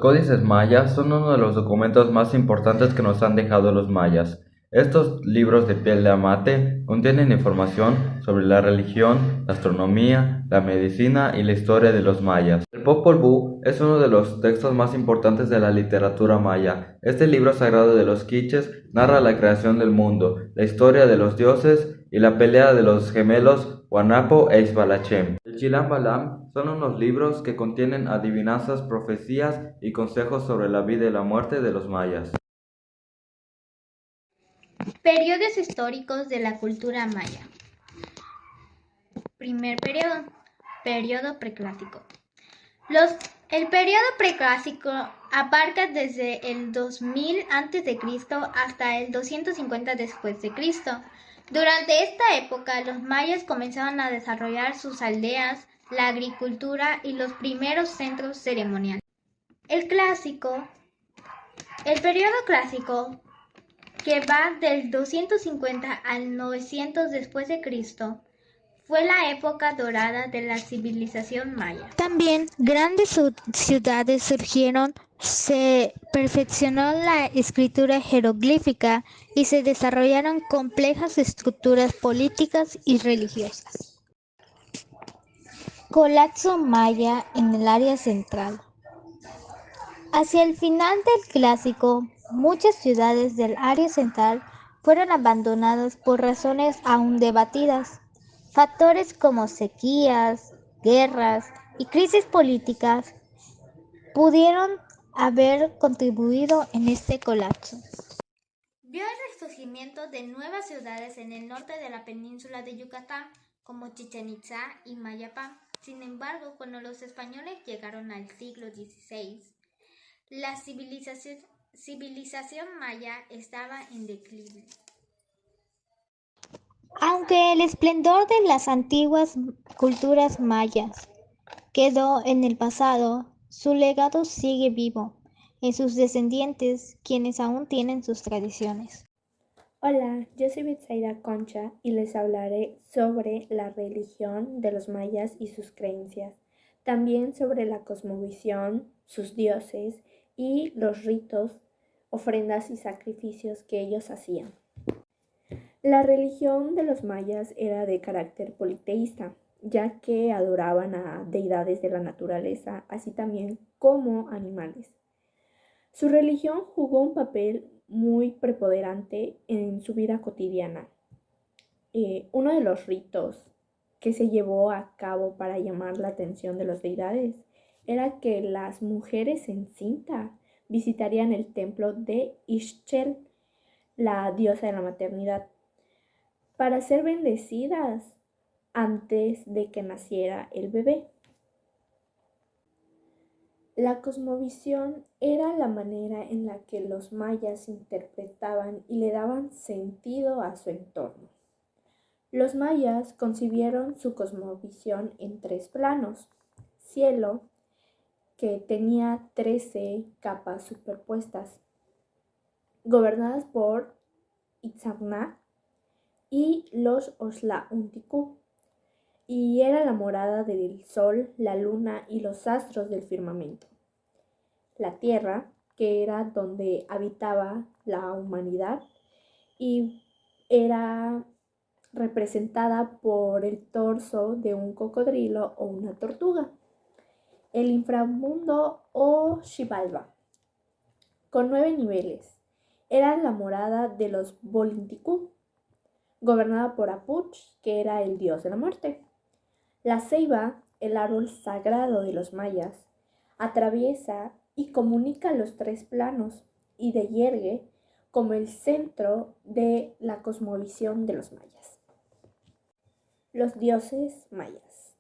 códices mayas son uno de los documentos más importantes que nos han dejado los mayas. Estos libros de piel de amate contienen información sobre la religión, la astronomía, la medicina y la historia de los mayas. El Popol Vuh es uno de los textos más importantes de la literatura maya. Este libro sagrado de los quiches narra la creación del mundo, la historia de los dioses y la pelea de los gemelos Guanapo e Ixbalachem. El Chilam Balam son unos libros que contienen adivinanzas, profecías y consejos sobre la vida y la muerte de los mayas. Periodos históricos de la cultura maya. Primer periodo, periodo preclásico. El periodo preclásico abarca desde el 2000 a.C. hasta el 250 después de Cristo. Durante esta época, los mayas comenzaban a desarrollar sus aldeas, la agricultura y los primeros centros ceremoniales. El periodo clásico, que va del 250 al 900 después de Cristo, fue la época dorada de la civilización maya. También grandes ciudades surgieron, se perfeccionó la escritura jeroglífica y se desarrollaron complejas estructuras políticas y religiosas. Colapso maya en el área central. Hacia el final del clásico, muchas ciudades del área central fueron abandonadas por razones aún debatidas. Factores como sequías, guerras y crisis políticas pudieron haber contribuido en este colapso. Vio el resurgimiento de nuevas ciudades en el norte de la península de Yucatán, como Chichén Itzá y Mayapán. Sin embargo, cuando los españoles llegaron al siglo XVI, la civilización maya estaba en declive. Aunque el esplendor de las antiguas culturas mayas quedó en el pasado, su legado sigue vivo en sus descendientes, quienes aún tienen sus tradiciones. Hola, yo soy Betsaida Concha y les hablaré sobre la religión de los mayas y sus creencias, también sobre la cosmovisión, sus dioses y los ritos, ofrendas y sacrificios que ellos hacían. La religión de los mayas era de carácter politeísta, ya que adoraban a deidades de la naturaleza, así también como animales. Su religión jugó un papel muy preponderante en su vida cotidiana. Uno de los ritos que se llevó a cabo para llamar la atención de las deidades era que las mujeres en cinta visitarían el templo de Ixchel, la diosa de la maternidad, para ser bendecidas antes de que naciera el bebé. La cosmovisión era la manera en la que los mayas interpretaban y le daban sentido a su entorno. Los mayas concibieron su cosmovisión en 3 planos: cielo, que tenía 13 capas superpuestas, gobernadas por Itzamna y los Oxlaúnticú, y era la morada del sol, la luna y los astros del firmamento. La tierra, que era donde habitaba la humanidad y era representada por el torso de un cocodrilo o una tortuga. El inframundo o Xibalba, con 9 niveles, era la morada de los Bolinticú, gobernada por Apuch, que era el dios de la muerte. La ceiba, el árbol sagrado de los mayas, atraviesa y comunica los 3 planos y de yergue como el centro de la cosmovisión de los mayas. Los dioses mayas.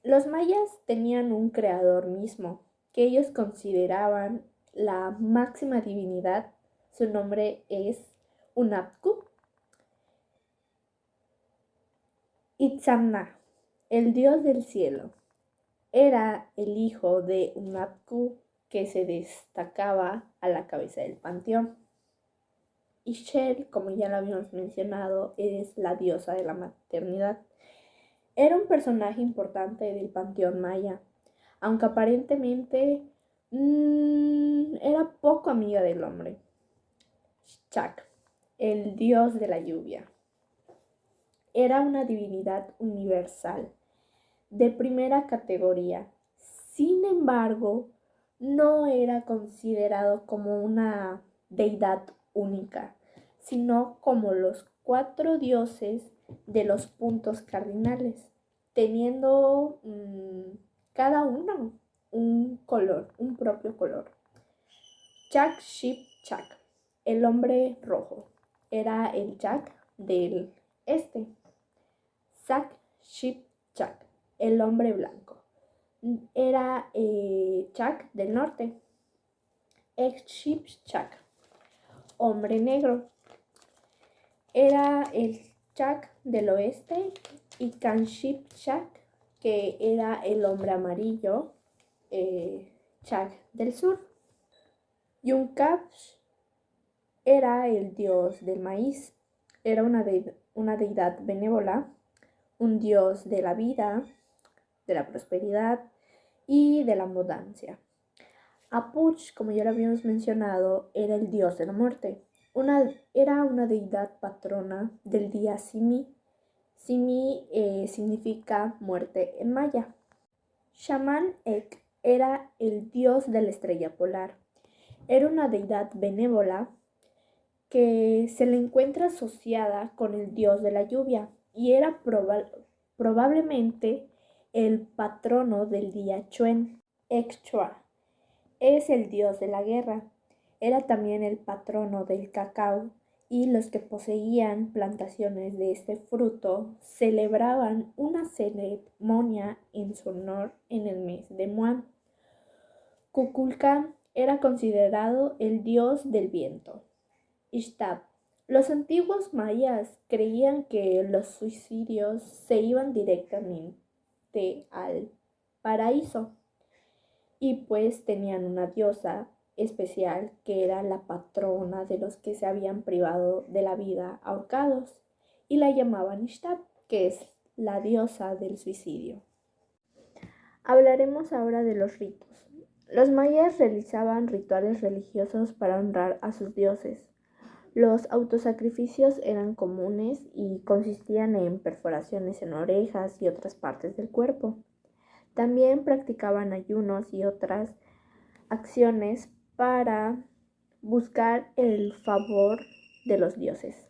Los mayas tenían un creador mismo, que ellos consideraban la máxima divinidad. Su nombre es Hunapku. Itzamna, el dios del cielo, era el hijo de Hunapku, que se destacaba a la cabeza del panteón. Ixchel, como ya lo habíamos mencionado, es la diosa de la maternidad. Era un personaje importante del panteón maya, aunque aparentemente Era poco amiga del hombre. Chak, el dios de la lluvia, era una divinidad universal de primera categoría. Sin embargo, no era considerado como una deidad única, sino como los cuatro dioses de los puntos cardinales, teniendo cada uno un color, un propio color. Jack Ship Chak, el hombre rojo, era el Jack del este. Zack Ship Chak, el hombre blanco, era Chak del norte. Egg Ship Chak, hombre negro, era el Chak del oeste. Y Kan Ship Chak, que era el hombre amarillo, Chak del sur. Yunkapsh era el dios del maíz, era una deidad benévola, un dios de la vida, de la prosperidad y de la abundancia. Apuch, como ya lo habíamos mencionado, era el dios de la muerte. Era una deidad patrona del día Simi. Simi significa muerte en maya. Shaman Ek era el dios de la estrella polar. Era una deidad benévola que se le encuentra asociada con el dios de la lluvia y era probablemente el patrono del día Chuen. Ekchua es el dios de la guerra. Era también el patrono del cacao y los que poseían plantaciones de este fruto celebraban una ceremonia en su honor en el mes de Muan. Kukulkan era considerado el dios del viento. Ishtab. Los antiguos mayas creían que los suicidios se iban directamente al paraíso y pues tenían una diosa especial que era la patrona de los que se habían privado de la vida ahorcados y la llamaban Ishtab, que es la diosa del suicidio. Hablaremos ahora de los ritos. Los mayas realizaban rituales religiosos para honrar a sus dioses. Los autosacrificios eran comunes y consistían en perforaciones en orejas y otras partes del cuerpo. También practicaban ayunos y otras acciones para buscar el favor de los dioses.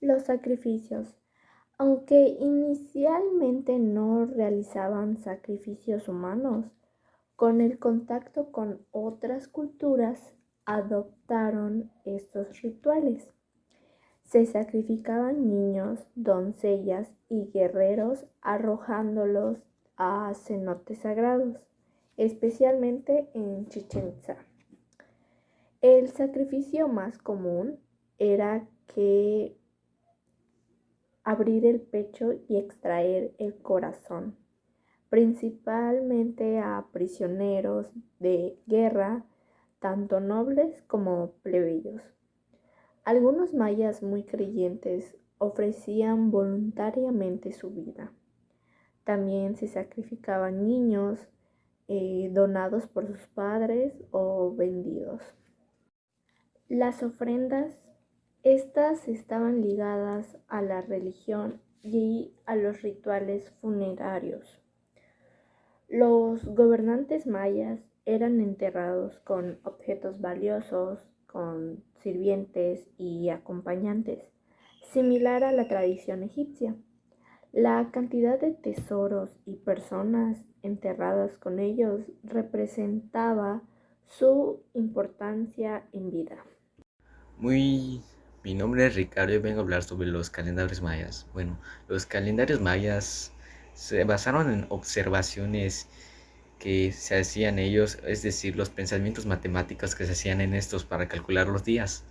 Los sacrificios. Aunque inicialmente no realizaban sacrificios humanos, con el contacto con otras culturas adoptaron estos rituales. Se sacrificaban niños, doncellas y guerreros arrojándolos a cenotes sagrados, especialmente en Chichén Itzá. El sacrificio más común era que abrir el pecho y extraer el corazón, principalmente a prisioneros de guerra, tanto nobles como plebeyos. Algunos mayas muy creyentes ofrecían voluntariamente su vida. También se sacrificaban niños donados por sus padres o vendidos. Las ofrendas, estas estaban ligadas a la religión y a los rituales funerarios. Los gobernantes mayas eran enterrados con objetos valiosos, con sirvientes y acompañantes, similar a la tradición egipcia. La cantidad de tesoros y personas enterradas con ellos representaba su importancia en vida. Mi nombre es Ricardo y vengo a hablar sobre los calendarios mayas. Bueno, los calendarios mayas se basaron en observaciones que se hacían ellos, es decir, los pensamientos matemáticos que se hacían en estos para calcular los días.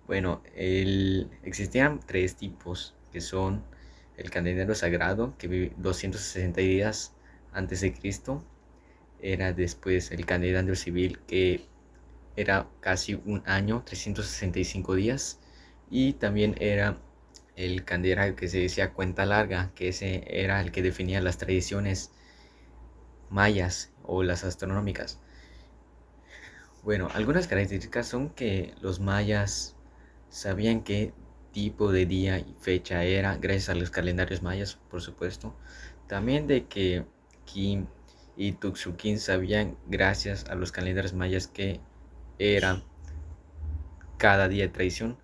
Bueno, existían tres tipos, que son el calendario sagrado, que vive 260 días antes de Cristo. Era después el calendario civil, que era casi un año, 365 días. Y también era el calendario que se decía cuenta larga, que ese era el que definía las tradiciones mayas o las astronómicas. Bueno, algunas características son que los mayas sabían qué tipo de día y fecha era, gracias a los calendarios mayas, por supuesto. También de que Kim y Tuxuquín sabían, gracias a los calendarios mayas, que era cada día de tradición.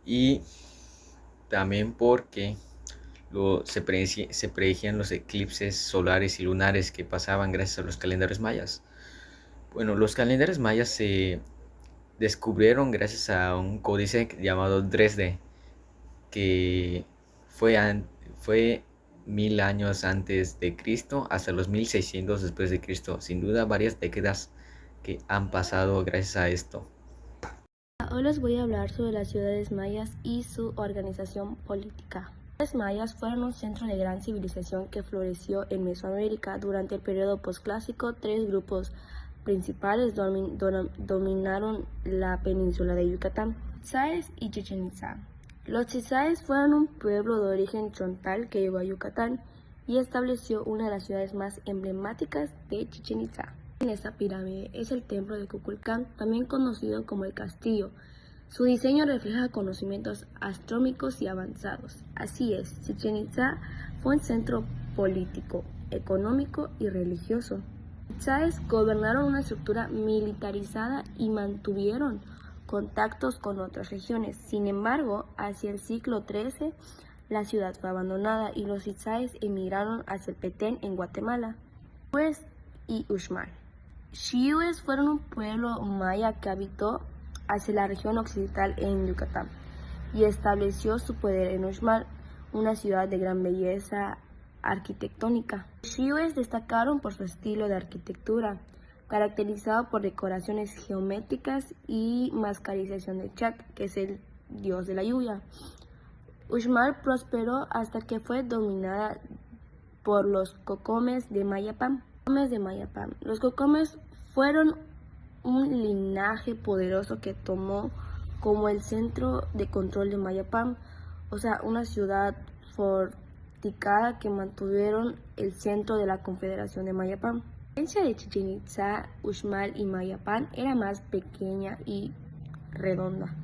Y también porque se predecían los eclipses solares y lunares que pasaban gracias a los calendarios mayas. Bueno, los calendarios mayas se descubrieron gracias a un códice llamado Dresde, que fue 1000 años antes de Cristo hasta los 1600 después de Cristo. Sin duda, varias décadas que han pasado gracias a esto. Hoy les voy a hablar sobre las ciudades mayas y su organización política. Las ciudades mayas fueron un centro de gran civilización que floreció en Mesoamérica. Durante el periodo posclásico, tres grupos principales dominaron la península de Yucatán: Tzitzáez y Chichén Itzá. Los Tzitzáez fueron un pueblo de origen chontal que llegó a Yucatán y estableció una de las ciudades más emblemáticas de Chichén Itzá. En esta pirámide es el templo de Kukulcán, también conocido como el castillo. Su diseño refleja conocimientos astronómicos y avanzados. Así es, Chichén Itzá fue un centro político, económico y religioso. Los tzitzáez gobernaron una estructura militarizada y mantuvieron contactos con otras regiones. Sin embargo, hacia el siglo XIII, la ciudad fue abandonada y los tzitzáez emigraron hacia el Petén en Guatemala. Y Uxmal. Xiúes fueron un pueblo maya que habitó hacia la región occidental en Yucatán y estableció su poder en Uxmal, una ciudad de gran belleza arquitectónica. Los xiúes destacaron por su estilo de arquitectura, caracterizado por decoraciones geométricas y mascarización de Chac, que es el dios de la lluvia. Uxmal prosperó hasta que fue dominada por los cocomes de Mayapán. Los cocomes fueron un linaje poderoso que tomó como el centro de control de Mayapán, o sea, una ciudad fortificada que mantuvieron el centro de la Confederación de Mayapán. La diferencia de Chichén Itzá, Uxmal y Mayapán era más pequeña y redonda,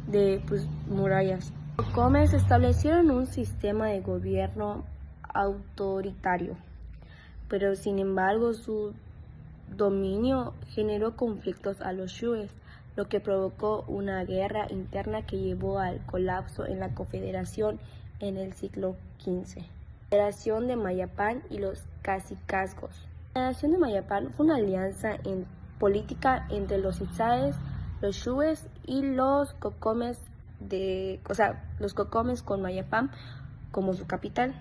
de murallas. Los cocomes establecieron un sistema de gobierno autoritario, pero sin embargo su dominio generó conflictos a los xiúes, lo que provocó una guerra interna que llevó al colapso en la Confederación en el siglo XV. La Federación de Mayapán y los cacicazgos. La Federación de Mayapán fue una alianza política entre los tzitzáez, los xiúes y los cocomes con Mayapán como su capital.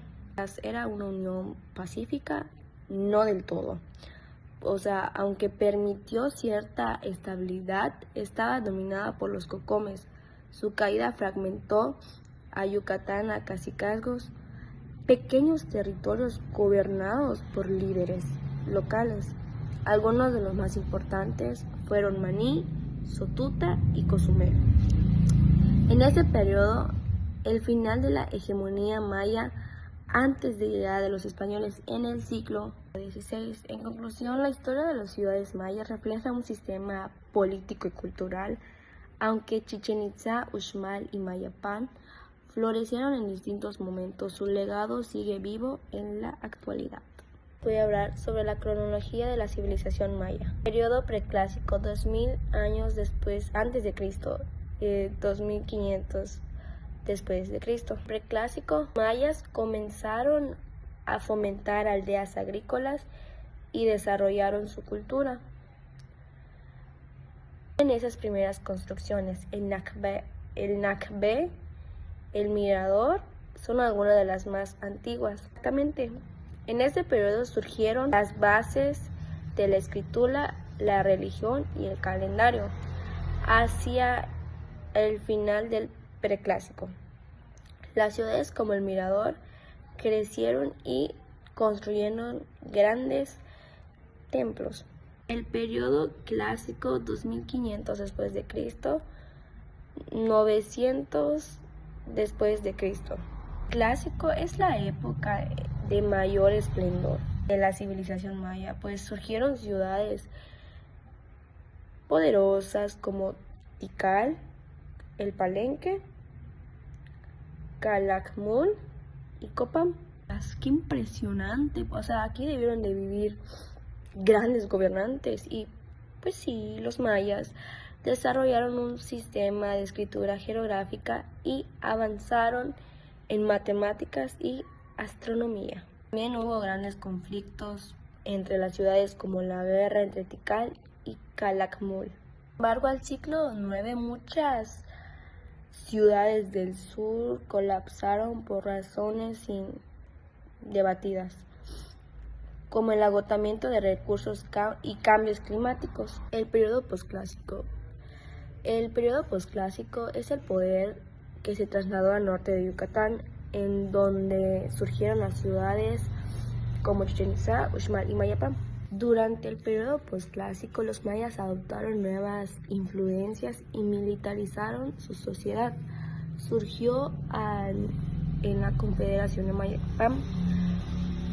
Era una unión pacífica, no del todo. O sea, aunque permitió cierta estabilidad, estaba dominada por los cocomes. Su caída fragmentó a Yucatán a cacicazgos, pequeños territorios gobernados por líderes locales. Algunos de los más importantes fueron Maní, Sotuta y Cozumel. En ese periodo, el final de la hegemonía maya antes de llegar de los españoles en el siglo XVI. En conclusión, la historia de las ciudades mayas refleja un sistema político y cultural, aunque Chichén Itzá, Uxmal y Mayapán florecieron en distintos momentos. Su legado sigue vivo en la actualidad. Voy a hablar sobre la cronología de la civilización maya. Periodo preclásico, 2000 años antes de Cristo, 2500 después de Cristo. Preclásico, mayas comenzaron a fomentar aldeas agrícolas y desarrollaron su cultura. En esas primeras construcciones, el Nakbe, el Mirador, son algunas de las más antiguas. Exactamente. En este periodo surgieron las bases de la escritura, la religión y el calendario. Hacia el final del preclásico, las ciudades como el Mirador crecieron y construyeron grandes templos. El periodo clásico, 2500 después de Cristo, 900 después de Cristo. Clásico es la época de mayor esplendor de la civilización maya, pues surgieron ciudades poderosas como Tikal, el Palenque, Calakmul y Copán. ¡Qué impresionante! O sea, aquí debieron de vivir grandes gobernantes y pues sí, los mayas desarrollaron un sistema de escritura jeroglífica y avanzaron en matemáticas y astronomía. También hubo grandes conflictos entre las ciudades como la guerra entre Tikal y Calakmul. Sin embargo, al siglo IX muchas ciudades del sur colapsaron por razones debatidas, como el agotamiento de recursos y cambios climáticos. El periodo posclásico. El periodo posclásico es el poder que se trasladó al norte de Yucatán, en donde surgieron las ciudades como Chichén Itzá, Uxmal y Mayapán. Durante el periodo posclásico, los mayas adoptaron nuevas influencias y militarizaron su sociedad. Surgió en la Confederación de Mayapán,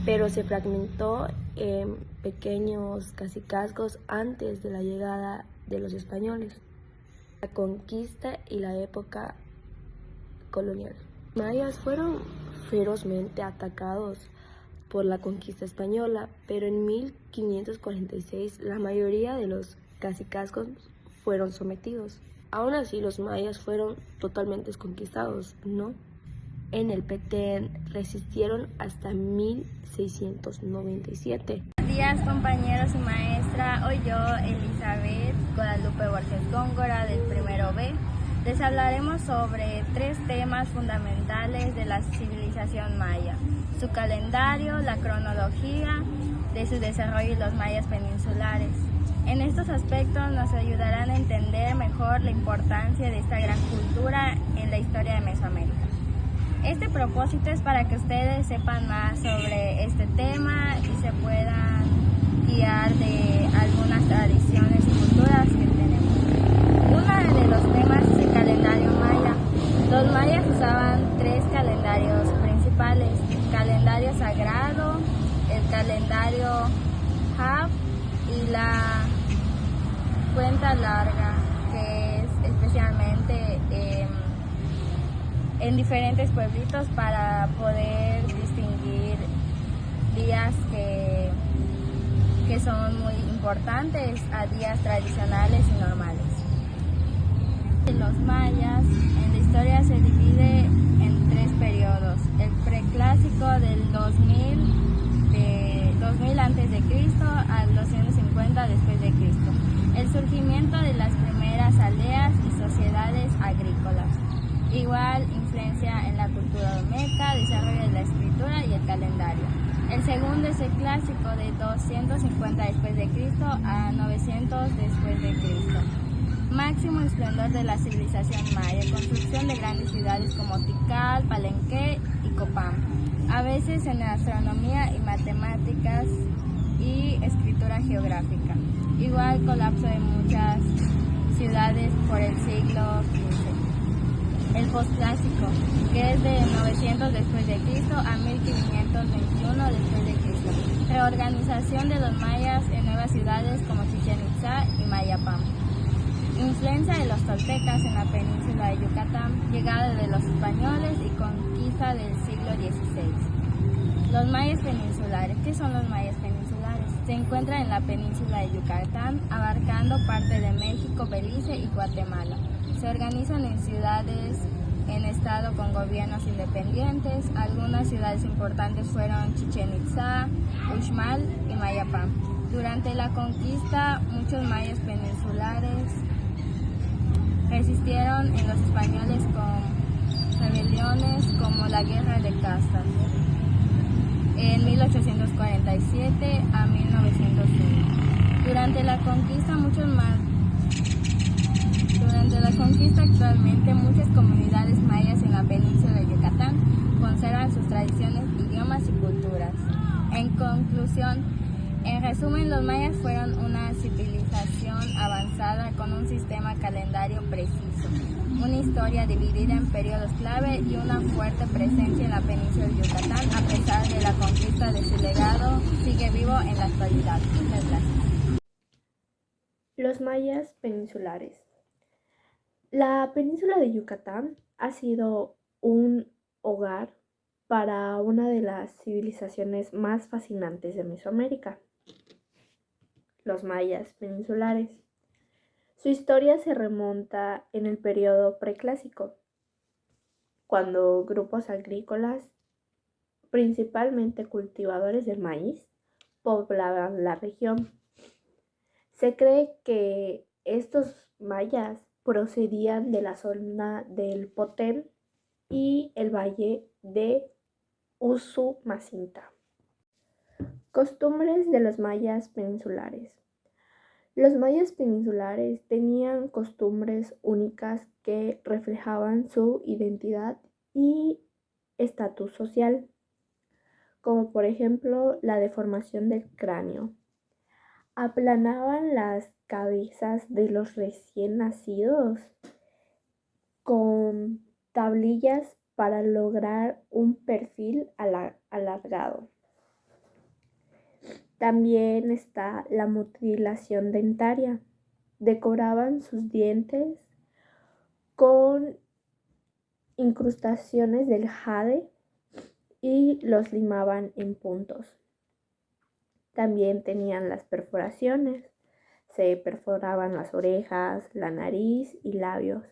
pero se fragmentó en pequeños cacicazgos antes de la llegada de los españoles, la conquista y la época colonial. Los mayas fueron ferozmente atacados por la conquista española, pero en 1546 la mayoría de los cacicazgos fueron sometidos. Aún así, los mayas fueron totalmente conquistados, ¿no? En el Petén resistieron hasta 1697. Buenos días, compañeros y maestra. Hoy yo, Elizabeth Guadalupe Borges Góngora, del primero B, les hablaremos sobre 3 temas fundamentales de la civilización maya: su calendario, la cronología de su desarrollo y los mayas peninsulares. En estos aspectos nos ayudarán a entender mejor la importancia de esta gran cultura en la historia de Mesoamérica. Este propósito es para que ustedes sepan más sobre este tema y se puedan guiar de algunas tradiciones y culturas que tenemos. Uno de los temas es el calendario maya. Los mayas usaban 3 calendarios principales: el calendario sagrado, el calendario Hab y la cuenta larga, que es especialmente en diferentes pueblitos para poder distinguir días que son muy importantes a días tradicionales y normales. Los mayas en la historia se divide en 3 periodos: el preclásico del 2000 antes de Cristo al 250 después de Cristo, el surgimiento de las primeras aldeas y sociedades agrícolas. Igual influencia en la cultura olmeca, desarrollo de la escritura y el calendario. El segundo es el clásico de 250 después de Cristo a 900 después de Cristo. Máximo esplendor de la civilización maya, construcción de grandes ciudades como Tikal, Palenque y Copán. A veces en astronomía y matemáticas y escritura geográfica. Igual colapso de muchas ciudades por el siglo XV. El posclásico, que es de 900 después de Cristo a 1521 después de Cristo. Reorganización de los mayas en nuevas ciudades como Chichén Itzá y Mayapán. Influencia de los toltecas en la península de Yucatán, llegada de los españoles y conquista del siglo XVI. Los mayas peninsulares. ¿Qué son los mayas peninsulares? Se encuentran en la península de Yucatán, abarcando parte de México, Belice y Guatemala. Se organizan en ciudades en estado con gobiernos independientes. Algunas ciudades importantes fueron Chichén Itzá, Uxmal y Mayapán. Durante la conquista, muchos mayas peninsulares resistieron en los españoles con rebeliones como la Guerra de Castas en 1847 a 1901. Durante la conquista actualmente muchas comunidades mayas en la península de Yucatán conservan sus tradiciones, idiomas y culturas. En conclusión, en resumen, los mayas fueron una civilización avanzada con un sistema calendario preciso, una historia dividida en periodos clave y una fuerte presencia en la península de Yucatán. A pesar de la conquista de su legado, sigue vivo en la actualidad. Muchas gracias. Los mayas peninsulares. La península de Yucatán ha sido un hogar para una de las civilizaciones más fascinantes de Mesoamérica, los mayas peninsulares. Su historia se remonta en el periodo preclásico, cuando grupos agrícolas, principalmente cultivadores del maíz, poblaban la región. Se cree que estos mayas procedían de la zona del Potén y el valle de Usumacinta. Costumbres de los mayas peninsulares. Los mayas peninsulares tenían costumbres únicas que reflejaban su identidad y estatus social, como por ejemplo la deformación del cráneo. Aplanaban las cabezas de los recién nacidos con tablillas para lograr un perfil alargado. También está la mutilación dentaria. Decoraban sus dientes con incrustaciones del jade y los limaban en puntos. También tenían las perforaciones. Se perforaban las orejas, la nariz y labios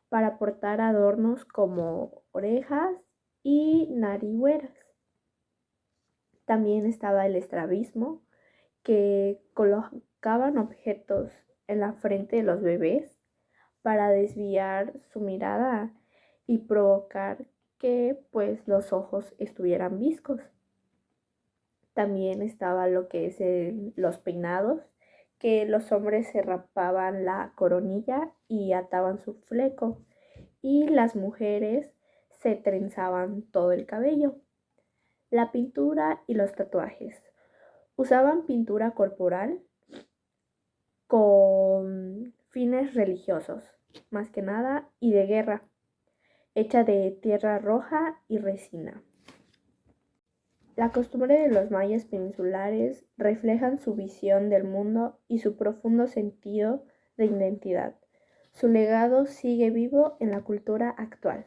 para portar adornos como orejas y narigueras. También estaba el estrabismo, que colocaban objetos en la frente de los bebés para desviar su mirada y provocar que pues los ojos estuvieran viscos. También estaba lo que es los peinados, que los hombres se rapaban la coronilla y ataban su fleco, y las mujeres se trenzaban todo el cabello. La pintura y los tatuajes. Usaban pintura corporal con fines religiosos, más que nada, y de guerra, hecha de tierra roja y resina. La costumbre de los mayas peninsulares reflejan su visión del mundo y su profundo sentido de identidad. Su legado sigue vivo en la cultura actual.